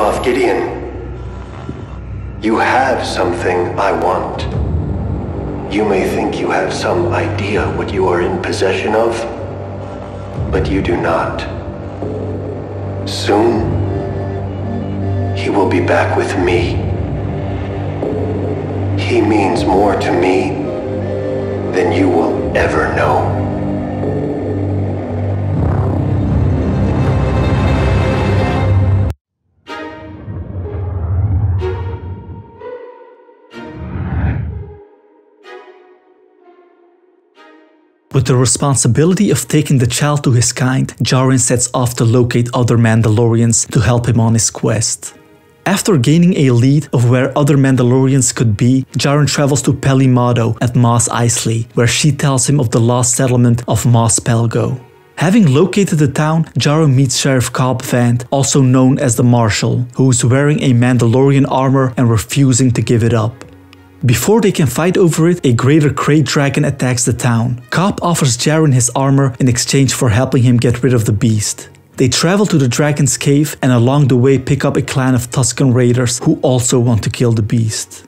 Moff Gideon, you have something I want. You may think you have some idea what you are in possession of, but you do not. Soon, he will be back with me. He means more to me than you will ever know. With the responsibility of taking the child to his kind, Djarin sets off to locate other Mandalorians to help him on his quest. After gaining a lead of where other Mandalorians could be, Djarin travels to Peli Motto at Mos Eisley, where she tells him of the lost settlement of Mos Pelgo. Having located the town, Djarin meets Sheriff Cobb Vanth, also known as the Marshal, who is wearing a Mandalorian armor and refusing to give it up. Before they can fight over it, a greater Krayt Dragon attacks the town. Cobb offers Djarin his armor in exchange for helping him get rid of the beast. They travel to the dragon's cave and along the way pick up a clan of Tusken Raiders who also want to kill the beast.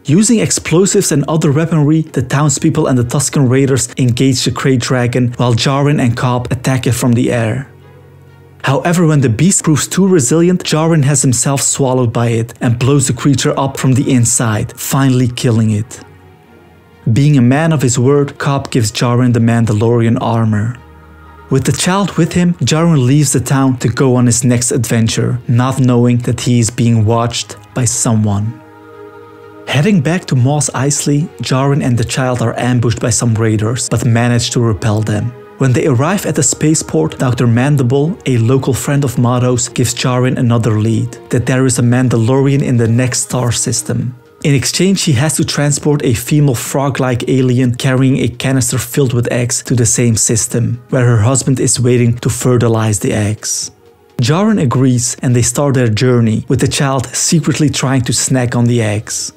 Using explosives and other weaponry, the townspeople and the Tusken Raiders engage the Krayt Dragon while Djarin and Cobb attack it from the air. However, when the beast proves too resilient, Djarin has himself swallowed by it and blows the creature up from the inside, finally killing it. Being a man of his word, Cobb gives Djarin the Mandalorian armor. With the child with him, Djarin leaves the town to go on his next adventure, not knowing that he is being watched by someone. Heading back to Mos Eisley, Djarin and the child are ambushed by some raiders, but manage to repel them. When they arrive at the spaceport, Dr. Mandible, a local friend of Motto's, gives Djarin another lead, that there is a Mandalorian in the next star system. In exchange, he has to transport a female frog-like alien carrying a canister filled with eggs to the same system, where her husband is waiting to fertilize the eggs. Djarin agrees and they start their journey, with the child secretly trying to snack on the eggs.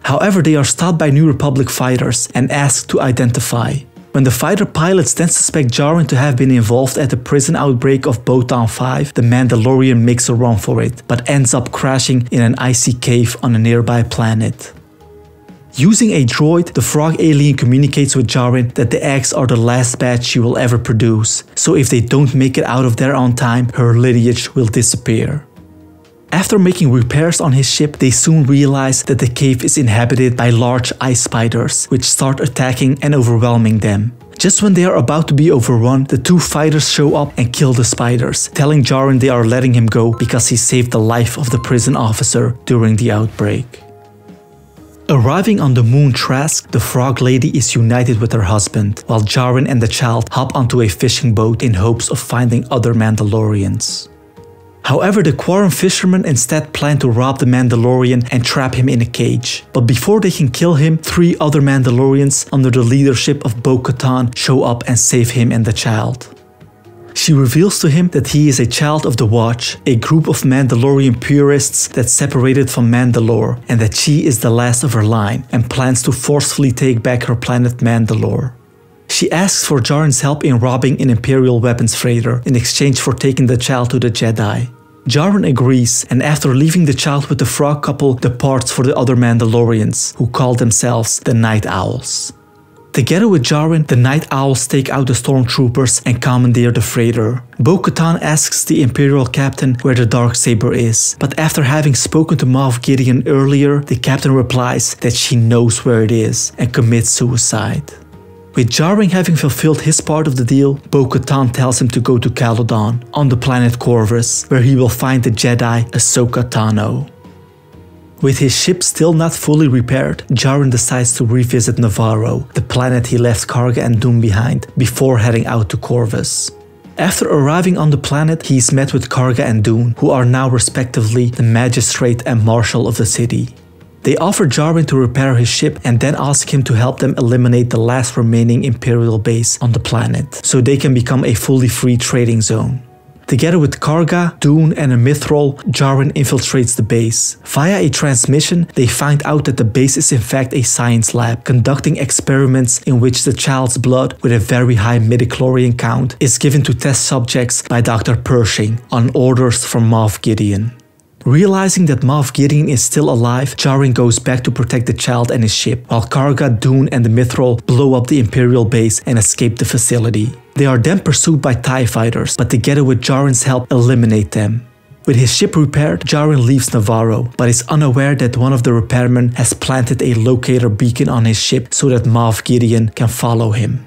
However, they are stopped by New Republic fighters and asked to identify. When the fighter pilots then suspect Djarin to have been involved at the prison outbreak of Botan 5, the Mandalorian makes a run for it, but ends up crashing in an icy cave on a nearby planet. Using a droid, the frog alien communicates with Djarin that the eggs are the last batch she will ever produce, so if they don't make it out of there on time, her lineage will disappear. After making repairs on his ship, they soon realize that the cave is inhabited by large ice spiders, which start attacking and overwhelming them. Just when they are about to be overrun, the two fighters show up and kill the spiders, telling Djarin they are letting him go because he saved the life of the prison officer during the outbreak. Arriving on the moon Trask, the frog lady is united with her husband, while Djarin and the child hop onto a fishing boat in hopes of finding other Mandalorians. However, the Quarren fishermen instead plan to rob the Mandalorian and trap him in a cage. But before they can kill him, 3 other Mandalorians under the leadership of Bo-Katan show up and save him and the child. She reveals to him that he is a child of the Watch, a group of Mandalorian purists that separated from Mandalore, and that she is the last of her line and plans to forcefully take back her planet Mandalore. She asks for Djarin's help in robbing an Imperial weapons freighter in exchange for taking the child to the Jedi. Djarin agrees, and after leaving the child with the frog couple, departs for the other Mandalorians, who call themselves the Night Owls. Together with Djarin, the Night Owls take out the stormtroopers and commandeer the freighter. Bo-Katan asks the Imperial captain where the Darksaber is, but after having spoken to Moff Gideon earlier, the captain replies that she knows where it is and commits suicide. With Djarin having fulfilled his part of the deal, Bo-Katan tells him to go to Calodan, on the planet Corvus, where he will find the Jedi Ahsoka Tano. With his ship still not fully repaired, Djarin decides to revisit Nevarro, the planet he left Karga and Dune behind, before heading out to Corvus. After arriving on the planet, he is met with Karga and Dune, who are now respectively the magistrate and marshal of the city. They offer Djarin to repair his ship and then ask him to help them eliminate the last remaining Imperial base on the planet, so they can become a fully free trading zone. Together with Karga, Dune and a Mythrol, Djarin infiltrates the base. Via a transmission, they find out that the base is in fact a science lab, conducting experiments in which the child's blood, with a very high midichlorian count, is given to test subjects by Dr. Pershing on orders from Moff Gideon. Realizing that Moff Gideon is still alive, Jaren goes back to protect the child and his ship, while Karga, Dune, and the Mythrol blow up the Imperial base and escape the facility. They are then pursued by TIE fighters, but together with Jaren's help, eliminate them. With his ship repaired, Jaren leaves Navarro, but is unaware that one of the repairmen has planted a locator beacon on his ship so that Moff Gideon can follow him.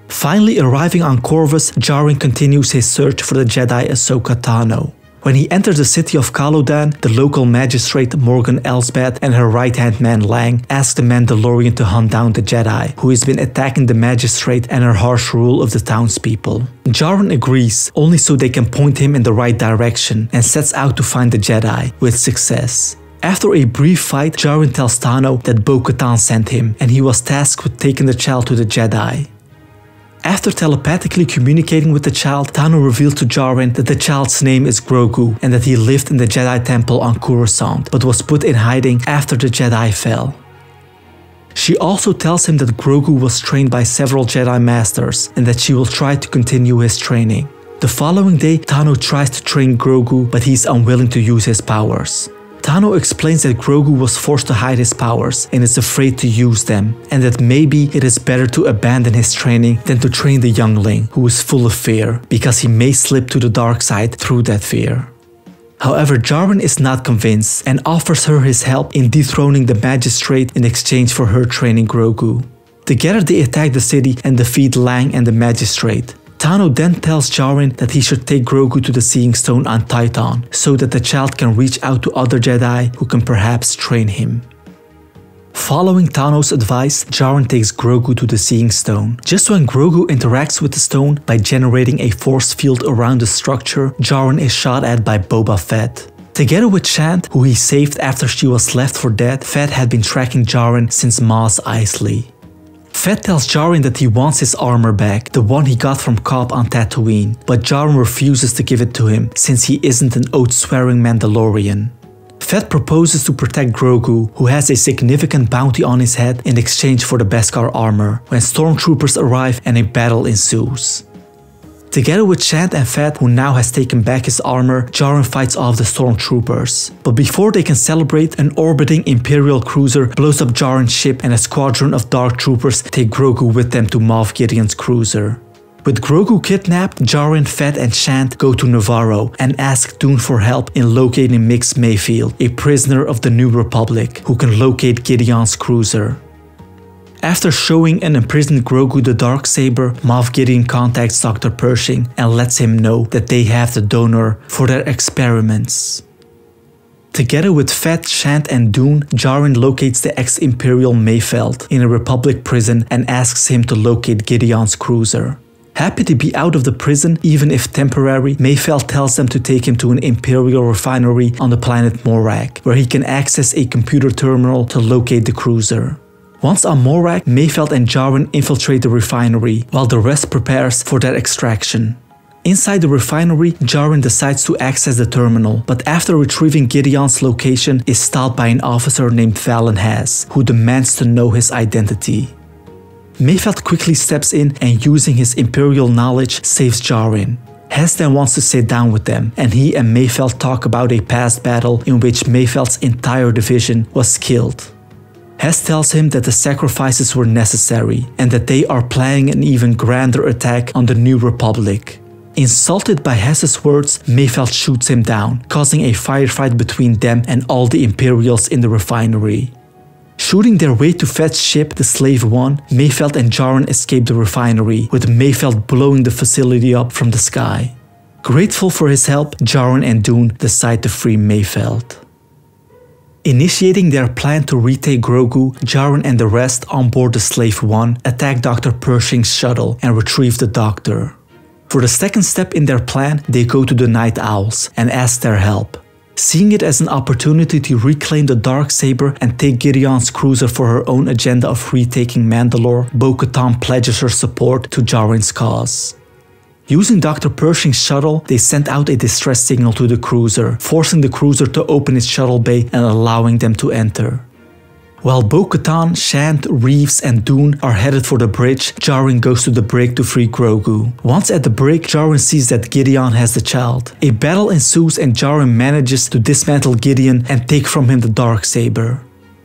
Finally arriving on Corvus, Jaren continues his search for the Jedi Ahsoka Tano. When he enters the city of Calodan, the local magistrate Morgan Elsbeth and her right-hand man Lang ask the Mandalorian to hunt down the Jedi, who has been attacking the magistrate and her harsh rule of the townspeople. Jaren agrees, only so they can point him in the right direction, and sets out to find the Jedi, with success. After a brief fight, Jaren tells Tano that Bo-Katan sent him, and he was tasked with taking the child to the Jedi. After telepathically communicating with the child, Tano reveals to Jaren that the child's name is Grogu and that he lived in the Jedi Temple on Coruscant, but was put in hiding after the Jedi fell. She also tells him that Grogu was trained by several Jedi Masters and that she will try to continue his training. The following day, Tano tries to train Grogu, but he's unwilling to use his powers. Tano explains that Grogu was forced to hide his powers and is afraid to use them, and that maybe it is better to abandon his training than to train the youngling, who is full of fear, because he may slip to the dark side through that fear. However, Jaren is not convinced and offers her his help in dethroning the magistrate in exchange for her training Grogu. Together they attack the city and defeat Lang and the magistrate. Tano then tells Jaren that he should take Grogu to the Seeing Stone on Titan, so that the child can reach out to other Jedi who can perhaps train him. Following Tano's advice, Jaren takes Grogu to the Seeing Stone. Just when Grogu interacts with the stone by generating a force field around the structure, Jaren is shot at by Boba Fett. Together with Shant, who he saved after she was left for dead, Fett had been tracking Jaren since Mos Eisley. Fett tells Jaren that he wants his armor back, the one he got from Cobb on Tatooine, but Jaren refuses to give it to him since he isn't an oath-swearing Mandalorian. Fett proposes to protect Grogu, who has a significant bounty on his head in exchange for the Beskar armor, when stormtroopers arrive and a battle ensues. Together with Shant and Fett, who now has taken back his armor, Jaren fights off the stormtroopers. But before they can celebrate, an orbiting Imperial cruiser blows up Jaren's ship and a squadron of Dark Troopers take Grogu with them to Moff Gideon's cruiser. With Grogu kidnapped, Jaren, Fett and Shant go to Navarro and ask Dune for help in locating Mix Mayfield, a prisoner of the New Republic, who can locate Gideon's cruiser. After showing an imprisoned Grogu the Darksaber, Moff Gideon contacts Dr. Pershing and lets him know that they have the donor for their experiments. Together with Fett, Shant and Dune, Jaren locates the ex-Imperial Mayfeld in a Republic prison and asks him to locate Gideon's cruiser. Happy to be out of the prison, even if temporary, Mayfeld tells them to take him to an Imperial refinery on the planet Morak, where he can access a computer terminal to locate the cruiser. Once on Morak, Mayfeld and Jaren infiltrate the refinery, while the rest prepares for their extraction. Inside the refinery, Jaren decides to access the terminal, but after retrieving Gideon's location, is stopped by an officer named Valen Haz, who demands to know his identity. Mayfeld quickly steps in and, using his Imperial knowledge, saves Jaren. Haz then wants to sit down with them, and he and Mayfeld talk about a past battle in which Mayfeld's entire division was killed. Haz tells him that the sacrifices were necessary and that they are planning an even grander attack on the New Republic. Insulted by Haz's words, Mayfeld shoots him down, causing a firefight between them and all the Imperials in the refinery. Shooting their way to Fett's ship, the Slave One, Mayfeld and Jaren escape the refinery, with Mayfeld blowing the facility up from the sky. Grateful for his help, Jaren and Dune decide to free Mayfeld. Initiating their plan to retake Grogu, Jaren and the rest on board the Slave One attack Dr. Pershing's shuttle and retrieve the Doctor. For the second step in their plan, they go to the Night Owls and ask their help. Seeing it as an opportunity to reclaim the Darksaber and take Gideon's cruiser for her own agenda of retaking Mandalore, Bo-Katan pledges her support to Jaren's cause. Using Dr. Pershing's shuttle, they sent out a distress signal to the cruiser, forcing the cruiser to open its shuttle bay and allowing them to enter. While Bo-Katan, Shand, Reeves, and Dune are headed for the bridge, Djarin goes to the brig to free Grogu. Once at the brig, Djarin sees that Gideon has the child. A battle ensues and Djarin manages to dismantle Gideon and take from him the Darksaber.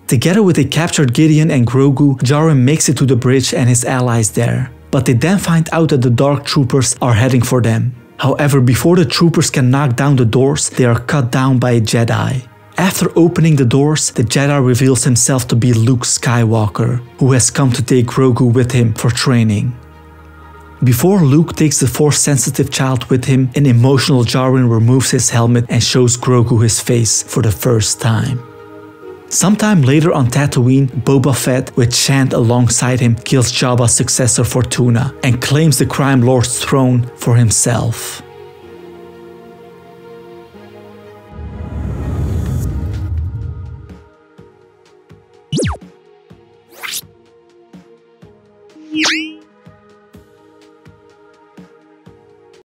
Together with a captured Gideon and Grogu, Djarin makes it to the bridge and his allies there. But they then find out that the Dark Troopers are heading for them. However, before the troopers can knock down the doors, they are cut down by a Jedi. After opening the doors, the Jedi reveals himself to be Luke Skywalker, who has come to take Grogu with him for training. Before Luke takes the Force-sensitive child with him, an emotional Djarin removes his helmet and shows Grogu his face for the first time. Sometime later on Tatooine, Boba Fett, with Shand alongside him, kills Jabba's successor Fortuna and claims the Crime Lord's throne for himself.